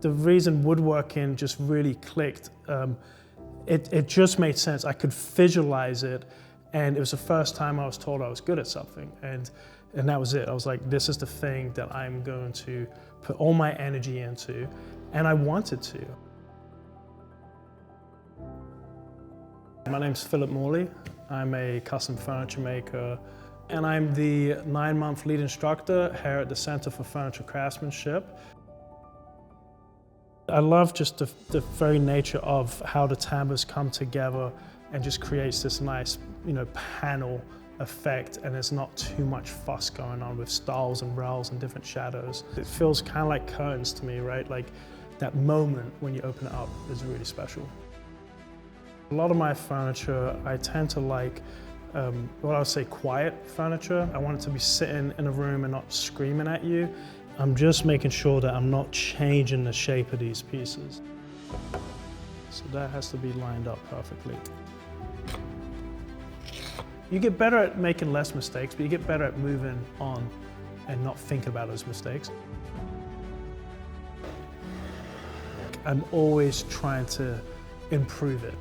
The reason woodworking just really clicked, it just made sense. I could visualize it, and it was the first time I was told I was good at something, and that was it. I was like, this is the thing that I'm going to put all my energy into, and I wanted to. My name's Philip Morley. I'm a custom furniture maker, and I'm the 9-month lead instructor here at the Center for Furniture Craftsmanship. I love just the very nature of how the tambours come together and just creates this nice, panel effect, and there's not too much fuss going on with styles and rails and different shadows. It feels kind of like curtains to me, right? Like that moment when you open it up is really special. A lot of my furniture, I tend to like what I would say quiet furniture. I want it to be sitting in a room and not screaming at you. I'm just making sure that I'm not changing the shape of these pieces. So that has to be lined up perfectly. You get better at making less mistakes, but you get better at moving on and not thinking about those mistakes. I'm always trying to improve it.